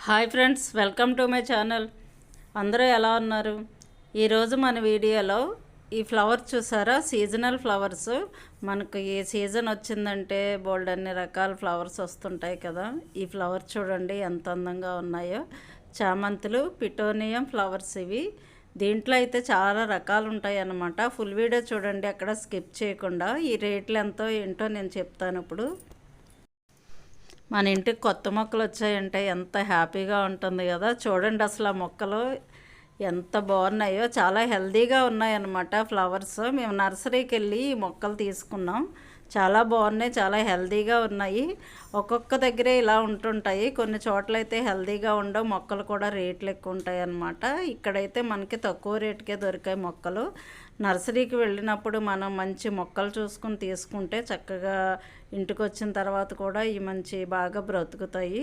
Hi friends, welcome to my channel. అందరూ ఎలా ఉన్నారు? ఈరోజు మన వీడియోలో ఈ ఫ్లవర్ చూసారా, సీజనల్ ఫ్లవర్స్. మనకు ఈ సీజన్ వచ్చిందంటే బోల్డ్ అన్ని రకాల ఫ్లవర్స్ వస్తుంటాయి కదా. ఈ ఫ్లవర్ చూడండి ఎంత అందంగా ఉన్నాయో. చామంతులు, పిటోనియం ఫ్లవర్స్ ఇవి. దీంట్లో అయితే చాలా రకాలు ఉంటాయి అన్నమాట. ఫుల్ వీడియో చూడండి, అక్కడ స్కిప్ చేయకుండా. ఈ రేట్లు ఎంతో ఏంటో నేను చెప్తాను ఇప్పుడు. మన ఇంటికి కొత్త మొక్కలు వచ్చాయంటే ఎంత హ్యాపీగా ఉంటుంది కదా. చూడండి అసలు ఆ మొక్కలు ఎంత బాగున్నాయో, చాలా హెల్తీగా ఉన్నాయన్నమాట ఫ్లవర్స్. మేము నర్సరీకి వెళ్ళి ఈ మొక్కలు తీసుకున్నాం. చాలా బాగున్నాయి, చాలా హెల్తీగా ఉన్నాయి. ఒక్కొక్క దగ్గరే ఇలా ఉంటుంటాయి, కొన్ని చోట్ల అయితే హెల్తీగా ఉండవు. మొక్కలు కూడా రేట్లు ఎక్కువ ఉంటాయి అన్నమాట. ఇక్కడైతే మనకి తక్కువ రేటుకే దొరికాయి మొక్కలు. నర్సరీకి వెళ్ళినప్పుడు మనం మంచి మొక్కలు చూసుకుని తీసుకుంటే చక్కగా ఇంటికి వచ్చిన తర్వాత కూడా ఈ మంచి బాగా బ్రతుకుతాయి.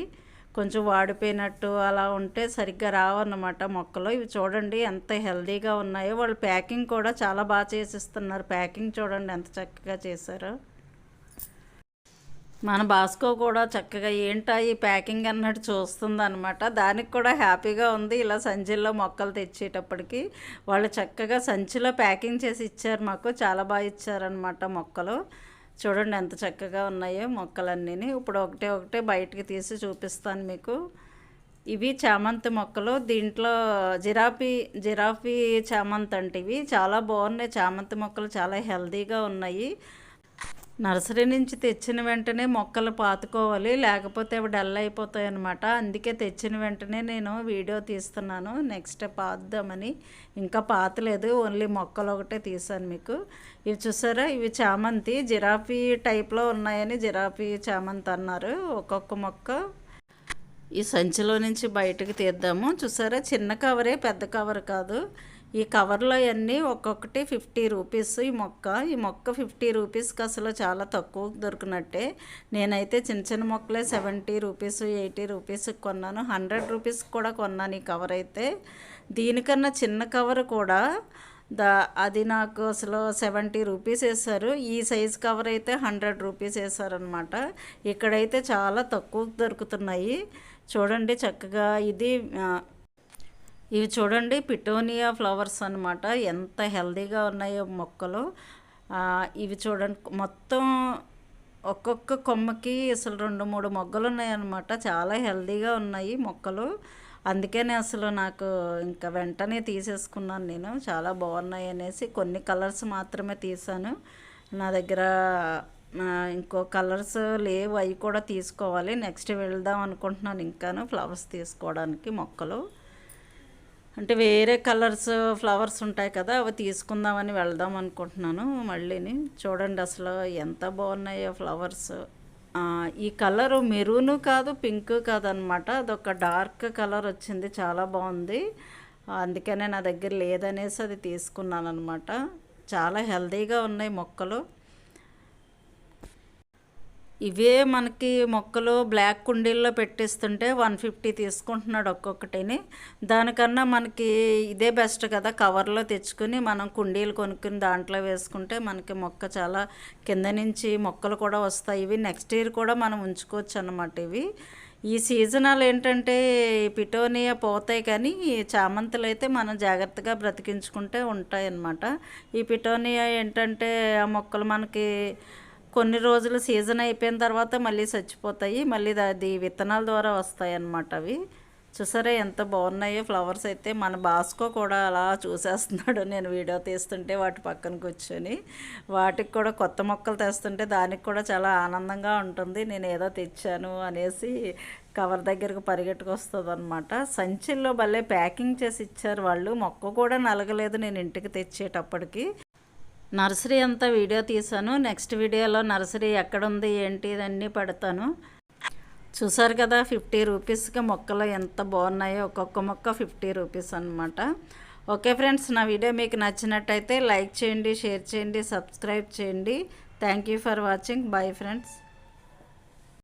కొంచెం వాడిపోయినట్టు అలా ఉంటే సరిగ్గా రావన్నమాట మొక్కలు. ఇవి చూడండి ఎంత హెల్తీగా ఉన్నాయో. వాళ్ళు ప్యాకింగ్ కూడా చాలా బాగా చేసిస్తున్నారు. ప్యాకింగ్ చూడండి ఎంత చక్కగా చేశారో. మన బాస్కో కూడా చక్కగా ఏంటా ఈ ప్యాకింగ్ అన్నట్టు చూస్తుంది అనమాట. దానికి కూడా హ్యాపీగా ఉంది. ఇలా సంచిలో మొక్కలు తెచ్చేటప్పటికి వాళ్ళు చక్కగా సంచిలో ప్యాకింగ్ చేసి ఇచ్చారు మాకు. చాలా బాగా ఇచ్చారనమాట మొక్కలు. చూడండి ఎంత చక్కగా ఉన్నాయో మొక్కలన్నీ. ఇప్పుడు ఒకటే ఒకటే బయటికి తీసి చూపిస్తాను మీకు. ఇవి చామంతి మొక్కలు. దీంట్లో జిరాఫీ చామంతి అంటే ఇవి చాలా బాగున్నాయి. చామంతి మొక్కలు చాలా హెల్తీగా ఉన్నాయి. నర్సరీ నుంచి తెచ్చిన వెంటనే మొక్కలు పాతుకోవాలి, లేకపోతే అవి డల్ అయిపోతాయి అన్నమాట. అందుకే తెచ్చిన వెంటనే నేను వీడియో తీస్తున్నాను, నెక్స్ట్ పాతుదామని. ఇంకా పాతలేదు, ఓన్లీ మొక్కలు ఒకటే తీసాను మీకు. ఇవి చూసారా, ఇవి చామంతి జిరాఫీ టైప్లో ఉన్నాయని జిరాఫీ చామంతి అన్నారు. ఒక్కొక్క మొక్క ఈ సంచిలో నుంచి బయటకు తీద్దాము. చూసారా, చిన్న కవరే, పెద్ద కవర్ కాదు. ఈ కవర్లో అన్నీ ఒక్కొక్కటి 50 రూపీస్. ఈ మొక్క 50 రూపీస్కి అసలు చాలా తక్కువ దొరికినట్టే. నేనైతే చిన్న చిన్న మొక్కలే 70 రూపీస్ 80 రూపీస్కి కొన్నాను. 100 రూపీస్కి కూడా కొన్నాను ఈ కవర్ అయితే. దీనికన్నా చిన్న కవర్ కూడా అది నాకు అసలు 70 రూపీస్ వేశారు. ఈ సైజ్ కవర్ అయితే 100 రూపీస్ వేశారనమాట. ఇక్కడైతే చాలా తక్కువ దొరుకుతున్నాయి. చూడండి చక్కగా ఇవి చూడండి పిటోనియా ఫ్లవర్స్ అనమాట. ఎంత హెల్తీగా ఉన్నాయో మొక్కలు. ఇవి చూడండి మొత్తం ఒక్కొక్క కొమ్మకి అసలు 2-3 మొగ్గలు ఉన్నాయన్నమాట. చాలా హెల్తీగా ఉన్నాయి మొక్కలు. అందుకనే అసలు నాకు ఇంకా వెంటనే తీసేసుకున్నాను నేను. చాలా బాగున్నాయి అనేసి కొన్ని కలర్స్ మాత్రమే తీసాను. నా దగ్గర ఇంకో కలర్స్ లేవు, అవి కూడా తీసుకోవాలి. నెక్స్ట్ వెళ్దాం అనుకుంటున్నాను ఇంకాను ఫ్లవర్స్ తీసుకోవడానికి మొక్కలు. అంటే వేరే కలర్స్ ఫ్లవర్స్ ఉంటాయి కదా, అవి తీసుకుందామని వెళ్దాం అనుకుంటున్నాను మళ్ళీని. చూడండి అసలు ఎంత బాగున్నాయో ఫ్లవర్స్. ఈ కలరు మెరూను కాదు, పింక్ కాదు అనమాట. అదొక డార్క్ కలర్ వచ్చింది, చాలా బాగుంది. అందుకనే నా దగ్గర లేదనేసి అది తీసుకున్నాను అనమాట. చాలా హెల్తీగా ఉన్నాయి మొక్కలు. ఇవే మనకి మొక్కలు బ్లాక్ కుండీల్లో పెట్టిస్తుంటే 150 తీసుకుంటున్నాడు ఒక్కొక్కటిని. దానికన్నా మనకి ఇదే బెస్ట్ కదా. కవర్లో తెచ్చుకుని మనం కుండీలు కొనుక్కుని దాంట్లో వేసుకుంటే మనకి మొక్క చాలా కింద నుంచి మొక్కలు కూడా వస్తాయి. ఇవి నెక్స్ట్ ఇయర్ కూడా మనం ఉంచుకోవచ్చు అన్నమాట. ఇవి ఈ సీజనల్ ఏంటంటే పిటోనియా పోతాయి, కానీ చామంతులు అయితే మనం జాగ్రత్తగా బ్రతికించుకుంటే ఉంటాయి అన్నమాట. ఈ పిటోనియా ఏంటంటే ఆ మొక్కలు మనకి కొన్ని రోజులు సీజన్ అయిపోయిన తర్వాత మళ్ళీ చచ్చిపోతాయి. మళ్ళీ అది విత్తనాల ద్వారా వస్తాయి అన్నమాట. అవి చూసారా ఎంత బాగున్నాయో ఫ్లవర్స్ అయితే. మన బాస్కో కూడా అలా చూసేస్తున్నాడు నేను వీడియో తీస్తుంటే వాటి పక్కన కూర్చొని. వాటికి కూడా కొత్త మొక్కలు తెస్తుంటే దానికి కూడా చాలా ఆనందంగా ఉంటుంది. నేను ఏదో తెచ్చాను అనేసి కవర్ దగ్గరకు పరిగెట్టుకొస్తుంది అనమాట. సంచిల్లో భలే ప్యాకింగ్ చేసి ఇచ్చారు వాళ్ళు. మొక్క కూడా నలగలేదు నేను ఇంటికి తెచ్చేటప్పటికి. నర్సరీ అంతా వీడియో తీసాను. నెక్స్ట్ వీడియోలో నర్సరీ ఎక్కడుంది ఏంటి ఇదన్నీ పెడతాను. చూసారు కదా 50 రూపీస్కి మొక్కలు ఎంత బాగున్నాయో. ఒక్కొక్క మొక్క 50 రూపీస్ అనమాట. ఓకే ఫ్రెండ్స్, నా వీడియో మీకు నచ్చినట్టయితే లైక్ చేయండి, షేర్ చేయండి, సబ్స్క్రైబ్ చేయండి. Thank you for watching. Bye friends.